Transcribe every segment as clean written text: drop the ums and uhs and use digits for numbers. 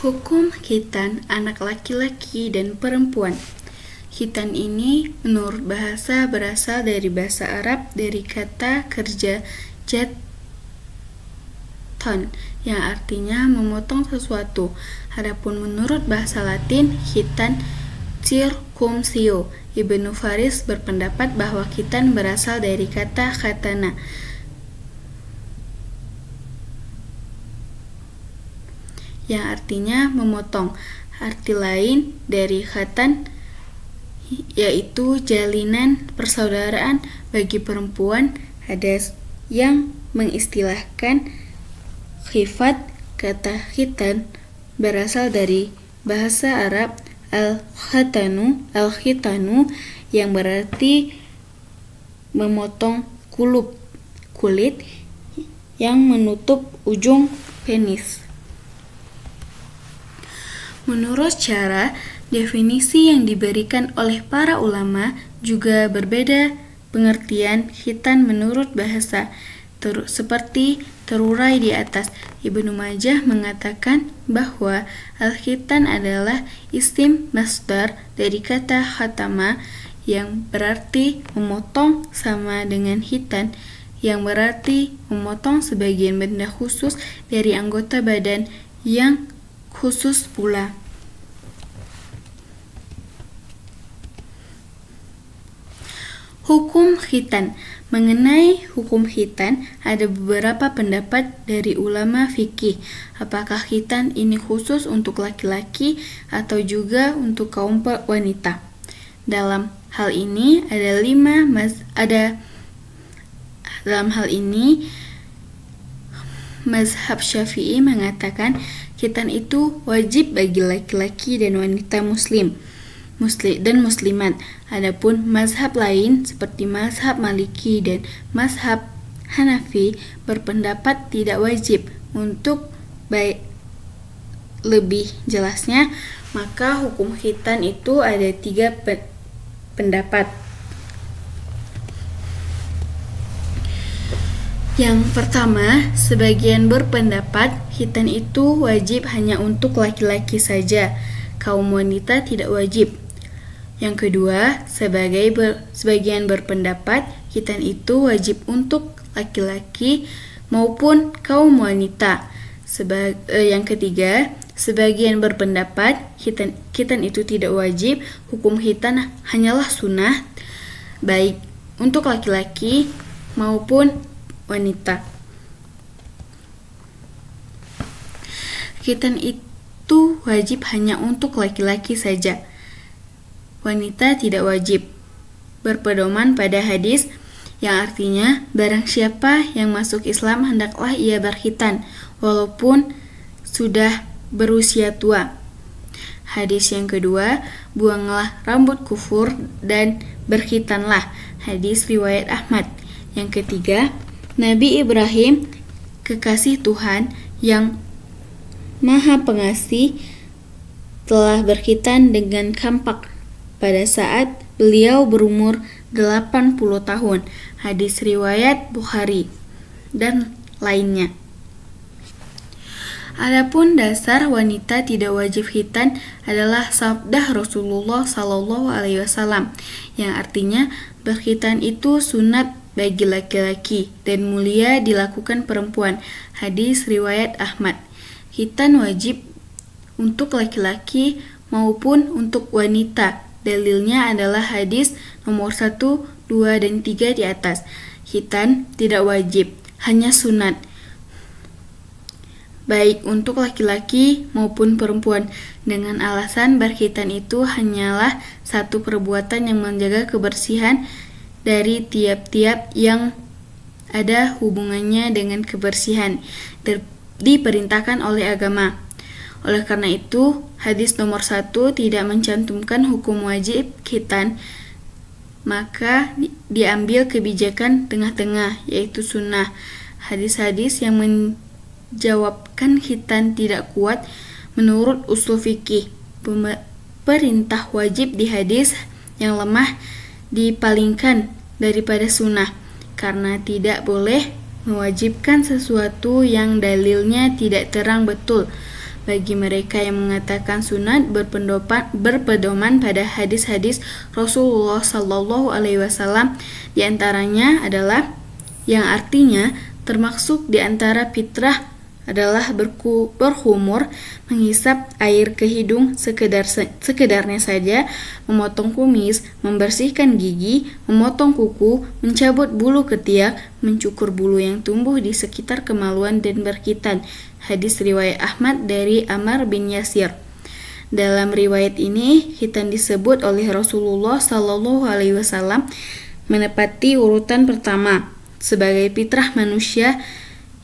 Hukum khitan anak laki-laki dan perempuan. Khitan ini menurut bahasa berasal dari bahasa Arab dari kata kerja jaton yang artinya memotong sesuatu. Adapun menurut bahasa Latin, khitan circumcio. Ibnu Faris berpendapat bahwa khitan berasal dari kata khatana yang artinya memotong. Arti lain dari khatan yaitu jalinan persaudaraan bagi perempuan. Ada yang mengistilahkan khifat. Kata khitan berasal dari bahasa Arab al-khitanu yang berarti memotong kulit yang menutup ujung penis. Menurut cara definisi yang diberikan oleh para ulama juga berbeda pengertian khitan menurut bahasa. Seperti terurai di atas, Ibnu Majah mengatakan bahwa al-khitan adalah isim masdar dari kata khatama yang berarti memotong sama dengan khitan yang berarti memotong sebagian benda khusus dari anggota badan yang khusus pula. Hukum khitan. Mengenai hukum khitan, ada beberapa pendapat dari ulama fikih. Apakah khitan ini khusus untuk laki-laki atau juga untuk kaum wanita? Dalam hal ini mazhab Syafi'i mengatakan khitan itu wajib bagi laki-laki dan wanita muslim dan muslimat. Adapun mazhab lain seperti mazhab Maliki dan mazhab Hanafi berpendapat tidak wajib. Untuk lebih jelasnya, maka hukum khitan itu ada 3 pendapat. Yang pertama, sebagian berpendapat khitan itu wajib hanya untuk laki-laki saja, kaum wanita tidak wajib. Yang kedua, sebagian berpendapat khitan itu wajib untuk laki-laki maupun kaum wanita. Yang ketiga, sebagian berpendapat khitan itu tidak wajib, hukum khitan hanyalah sunnah baik untuk laki-laki maupun wanita. Khitan itu wajib hanya untuk laki-laki saja, wanita tidak wajib, berpedoman pada hadis yang artinya barang siapa yang masuk Islam hendaklah ia berkhitan walaupun sudah berusia tua. Hadis yang kedua, buanglah rambut kufur dan berkhitanlah, hadis riwayat Ahmad. Yang ketiga, Nabi Ibrahim, kekasih Tuhan yang Maha Pengasih, telah berkhitan dengan kampak pada saat beliau berumur 80 tahun. Hadis riwayat Bukhari dan lainnya. Adapun dasar wanita tidak wajib khitan adalah sabda Rasulullah SAW yang artinya berkhitan itu sunat bagi laki-laki dan mulia dilakukan perempuan. Hadis riwayat Ahmad. Khitan wajib untuk laki-laki maupun untuk wanita. Dalilnya adalah hadis nomor 1, 2, dan 3 di atas. Khitan tidak wajib, hanya sunat, baik untuk laki-laki maupun perempuan, dengan alasan berkhitan itu hanyalah satu perbuatan yang menjaga kebersihan dari tiap-tiap yang ada hubungannya dengan kebersihan diperintahkan oleh agama. Oleh karena itu, hadis nomor 1 tidak mencantumkan hukum wajib khitan, maka diambil kebijakan tengah-tengah, yaitu sunnah. Hadis-hadis yang menjawabkan khitan tidak kuat menurut usul fikih. Perintah wajib di hadis yang lemah dipalingkan daripada sunnah, karena tidak boleh mewajibkan sesuatu yang dalilnya tidak terang betul. Bagi mereka yang mengatakan sunat berpedoman pada hadis-hadis Rasulullah Sallallahu Alaihi Wasallam, di antaranya adalah yang artinya termasuk di antara fitrah adalah berkumur, menghisap air ke hidung sekedarnya saja, memotong kumis, membersihkan gigi, memotong kuku, mencabut bulu ketiak, mencukur bulu yang tumbuh di sekitar kemaluan dan berkhitan. Hadis riwayat Ahmad dari Ammar bin Yasir. Dalam riwayat ini, khitan disebut oleh Rasulullah Sallallahu Alaihi Wasallam menepati urutan pertama sebagai fitrah manusia,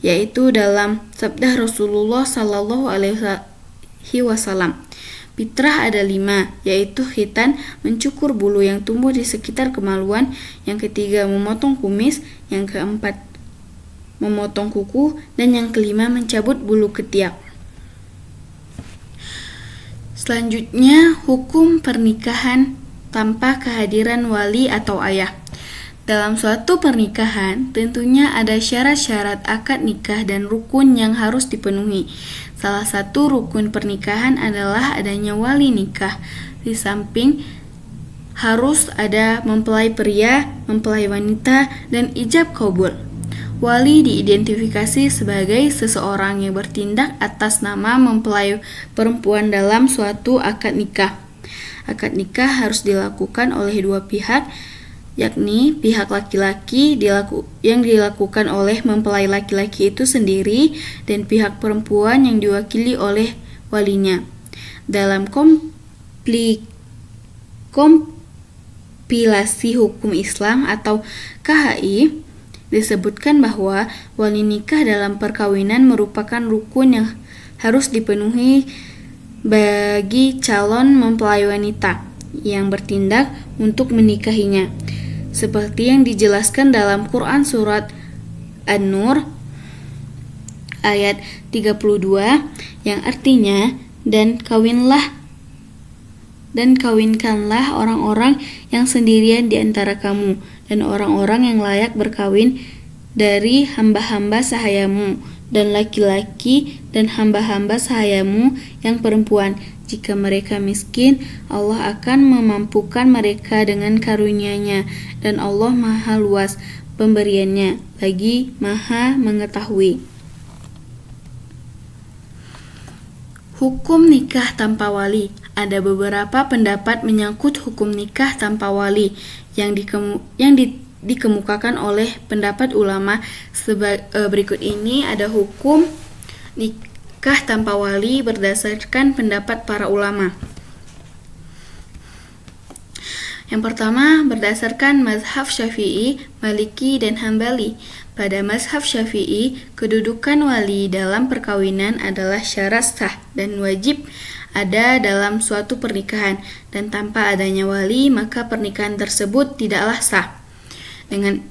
yaitu dalam sabda Rasulullah Sallallahu Alaihi Wasallam. Fitrah ada 5, yaitu khitan, mencukur bulu yang tumbuh di sekitar kemaluan, yang ketiga memotong kumis, yang keempat memotong kuku, dan yang kelima mencabut bulu ketiak. Selanjutnya, hukum pernikahan tanpa kehadiran wali atau ayah. Dalam suatu pernikahan, tentunya ada syarat-syarat akad nikah dan rukun yang harus dipenuhi. Salah satu rukun pernikahan adalah adanya wali nikah. Di samping harus ada mempelai pria, mempelai wanita, dan ijab kabul. Wali diidentifikasi sebagai seseorang yang bertindak atas nama mempelai perempuan dalam suatu akad nikah. Akad nikah harus dilakukan oleh dua pihak, yakni pihak laki-laki yang dilakukan oleh mempelai laki-laki itu sendiri dan pihak perempuan yang diwakili oleh walinya. Dalam kompilasi hukum Islam atau KHI disebutkan bahwa wali nikah dalam perkawinan merupakan rukun yang harus dipenuhi bagi calon mempelai wanita yang bertindak untuk menikahinya, seperti yang dijelaskan dalam Quran surat An-Nur ayat 32 yang artinya, dan kawinkanlah orang-orang yang sendirian di antara kamu dan orang-orang yang layak berkawin dari hamba-hamba sahayamu dan laki-laki dan hamba-hamba sahayamu yang perempuan. Jika mereka miskin, Allah akan memampukan mereka dengan karunia-Nya, dan Allah Maha luas pemberiannya, lagi Maha mengetahui. Hukum nikah tanpa wali. Ada beberapa pendapat menyangkut hukum nikah tanpa wali yang dikemukakan oleh pendapat ulama berikut ini. Ada hukum nikah tanpa wali berdasarkan pendapat para ulama. Yang pertama, berdasarkan mazhab Syafi'i, Maliki, dan Hambali. Pada mazhab Syafi'i, kedudukan wali dalam perkawinan adalah syarat sah dan wajib ada dalam suatu pernikahan, dan tanpa adanya wali maka pernikahan tersebut tidaklah sah. Dengan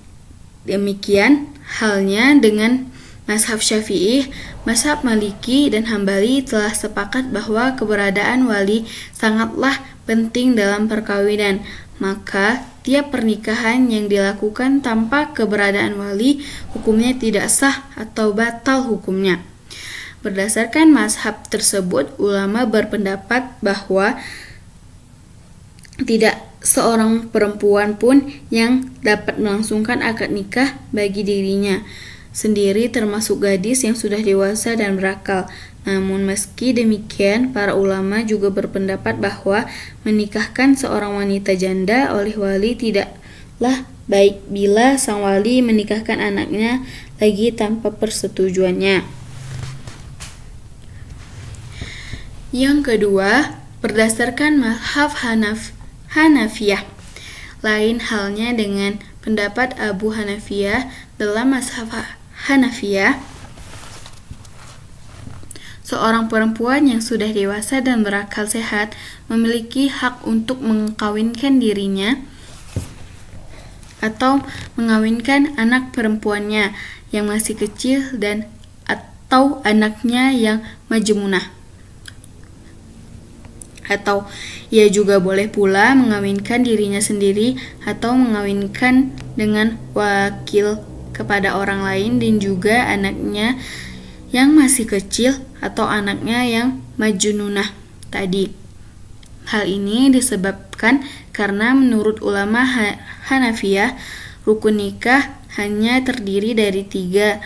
demikian halnya dengan mazhab Syafi'i, mazhab Maliki, dan Hambali telah sepakat bahwa keberadaan wali sangatlah penting dalam perkawinan. Maka tiap pernikahan yang dilakukan tanpa keberadaan wali hukumnya tidak sah atau batal hukumnya. Berdasarkan mazhab tersebut, ulama berpendapat bahwa tidak seorang perempuan pun yang dapat melangsungkan akad nikah bagi dirinya sendiri, termasuk gadis yang sudah dewasa dan berakal. Namun meski demikian, para ulama juga berpendapat bahwa menikahkan seorang wanita janda oleh wali tidaklah baik bila sang wali menikahkan anaknya lagi tanpa persetujuannya. Yang kedua, berdasarkan mazhab Hanafiyah. Lain halnya dengan pendapat Abu Hanifah. Dalam mazhab Hanafiyah, seorang perempuan yang sudah dewasa dan berakal sehat memiliki hak untuk mengkawinkan dirinya atau mengawinkan anak perempuannya yang masih kecil dan atau anaknya yang majmunah. Atau ia juga boleh pula mengawinkan dirinya sendiri atau mengawinkan dengan wakil kepada orang lain dan juga anaknya yang masih kecil atau anaknya yang majnunah tadi. Hal ini disebabkan karena menurut ulama Hanafiyah, rukun nikah hanya terdiri dari 3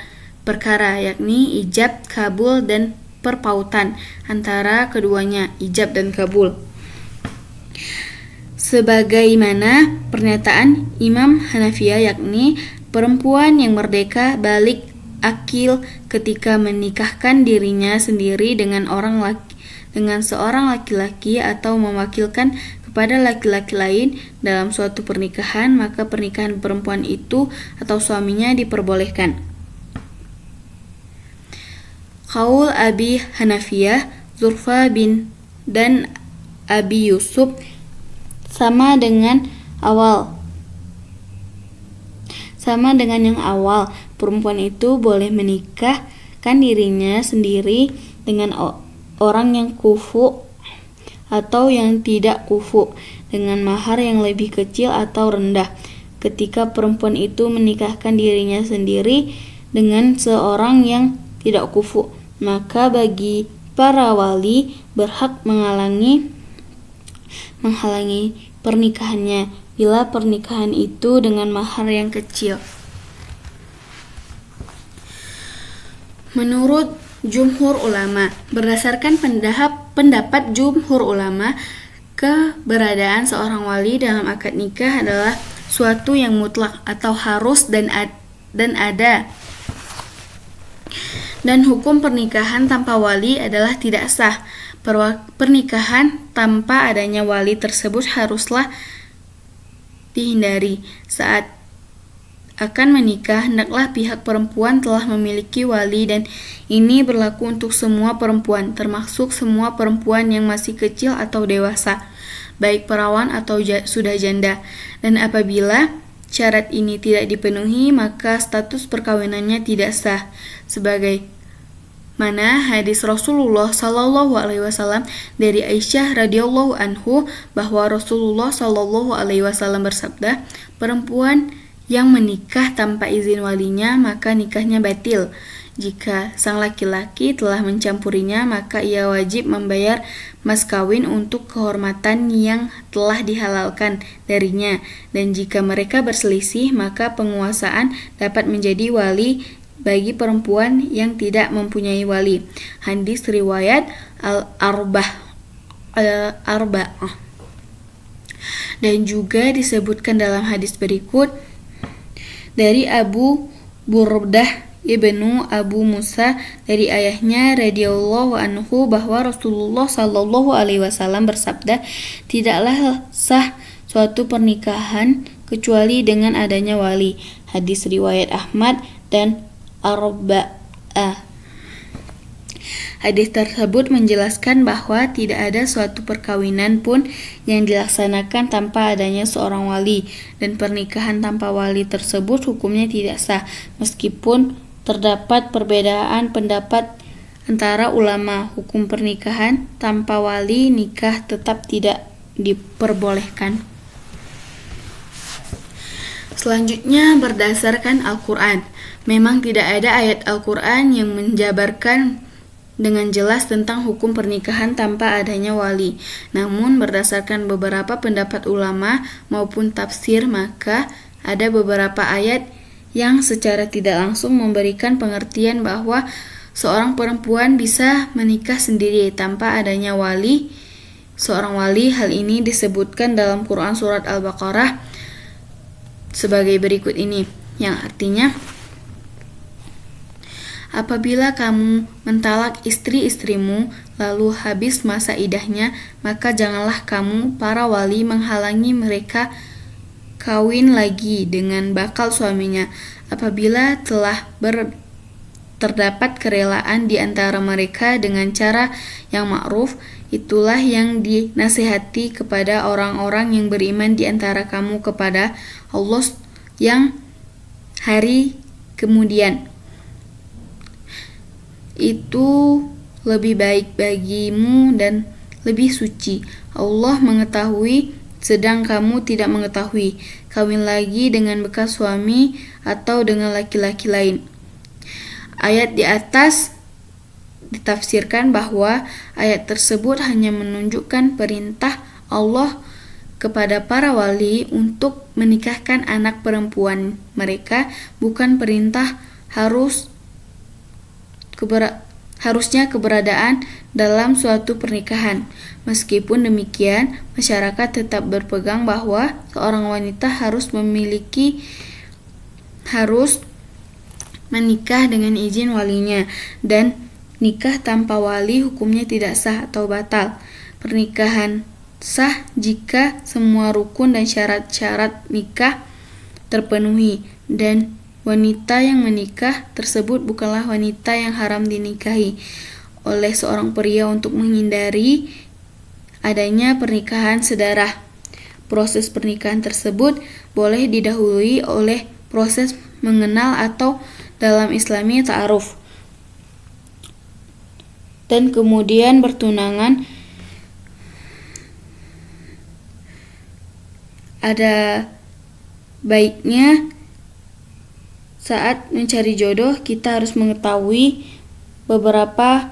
perkara, yakni ijab, kabul, dan perpautan antara keduanya, ijab dan kabul. Sebagaimana pernyataan Imam Hanafiyah, yakni perempuan yang merdeka balik akil ketika menikahkan dirinya sendiri dengan seorang laki-laki atau mewakilkan kepada laki-laki lain dalam suatu pernikahan, maka pernikahan perempuan itu atau suaminya diperbolehkan. Qaul Abi Hanafiyah, Zurfa bin dan Abi Yusuf sama dengan yang awal, perempuan itu boleh menikahkan dirinya sendiri dengan orang yang kufu atau yang tidak kufu dengan mahar yang lebih kecil atau rendah. Ketika perempuan itu menikahkan dirinya sendiri dengan seorang yang tidak kufu, maka bagi para wali berhak menghalangi pernikahannya bila pernikahan itu dengan mahar yang kecil. Menurut jumhur ulama, berdasarkan pendapat jumhur ulama, keberadaan seorang wali dalam akad nikah adalah suatu yang mutlak atau harus dan ada. Dan hukum pernikahan tanpa wali adalah tidak sah. Pernikahan tanpa adanya wali tersebut haruslah dihindari. Saat akan menikah, hendaklah pihak perempuan telah memiliki wali, dan ini berlaku untuk semua perempuan, termasuk semua perempuan yang masih kecil atau dewasa, baik perawan atau sudah janda. Dan apabila syarat ini tidak dipenuhi, maka status perkawinannya tidak sah. Sebagaimana hadis Rasulullah Shallallahu Alaihi Wasallam dari Aisyah radhiyallahu anhu bahwa Rasulullah Shallallahu Alaihi Wasallam bersabda, perempuan yang menikah tanpa izin walinya maka nikahnya batil. Jika sang laki-laki telah mencampurinya, maka ia wajib membayar mas kawin untuk kehormatan yang telah dihalalkan darinya. Dan jika mereka berselisih, maka penguasaan dapat menjadi wali bagi perempuan yang tidak mempunyai wali. Hadis riwayat Al-Arba'ah. Dan juga disebutkan dalam hadis berikut dari Abu Burdah ibnu Abu Musa dari ayahnya radhiyallahu anhu bahwa Rasulullah Shallallahu Alaihi Wasallam bersabda, tidaklah sah suatu pernikahan kecuali dengan adanya wali. Hadis riwayat Ahmad dan Arba'ah. Hadis tersebut menjelaskan bahwa tidak ada suatu perkawinan pun yang dilaksanakan tanpa adanya seorang wali, dan pernikahan tanpa wali tersebut hukumnya tidak sah. Meskipun terdapat perbedaan pendapat antara ulama, hukum pernikahan tanpa wali nikah tetap tidak diperbolehkan. Selanjutnya, berdasarkan Al-Quran, memang tidak ada ayat Al-Quran yang menjabarkan dengan jelas tentang hukum pernikahan tanpa adanya wali. Namun berdasarkan beberapa pendapat ulama maupun tafsir, maka ada beberapa ayat yang secara tidak langsung memberikan pengertian bahwa seorang perempuan bisa menikah sendiri tanpa adanya wali. Seorang wali, hal ini disebutkan dalam Quran surat Al-Baqarah sebagai berikut ini, yang artinya, apabila kamu mentalak istri-istrimu lalu habis masa iddahnya, maka janganlah kamu para wali menghalangi mereka kawin lagi dengan bakal suaminya. Apabila telah terdapat kerelaan di antara mereka dengan cara yang ma'ruf, itulah yang dinasihati kepada orang-orang yang beriman di antara kamu kepada Allah yang hari kemudian. Itu lebih baik bagimu dan lebih suci. Allah mengetahui sedang kamu tidak mengetahui. Kawin lagi dengan bekas suami atau dengan laki-laki lain. Ayat di atas ditafsirkan bahwa ayat tersebut hanya menunjukkan perintah Allah kepada para wali untuk menikahkan anak perempuan mereka, bukan perintah harusnya keberadaan dalam suatu pernikahan. Meskipun demikian, masyarakat tetap berpegang bahwa seorang wanita harus menikah dengan izin walinya, dan nikah tanpa wali hukumnya tidak sah atau batal. Pernikahan sah jika semua rukun dan syarat-syarat nikah terpenuhi, dan wanita yang menikah tersebut bukanlah wanita yang haram dinikahi oleh seorang pria untuk menghindari adanya pernikahan sedarah. Proses pernikahan tersebut boleh didahului oleh proses mengenal atau dalam Islami ta'aruf, dan kemudian bertunangan. Ada baiknya saat mencari jodoh kita harus mengetahui beberapa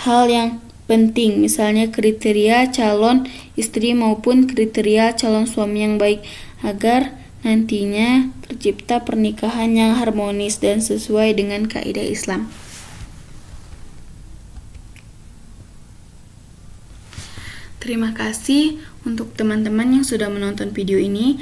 hal yang penting, misalnya kriteria calon istri maupun kriteria calon suami yang baik, agar nantinya tercipta pernikahan yang harmonis dan sesuai dengan kaidah Islam. Terima kasih untuk teman-teman yang sudah menonton video ini.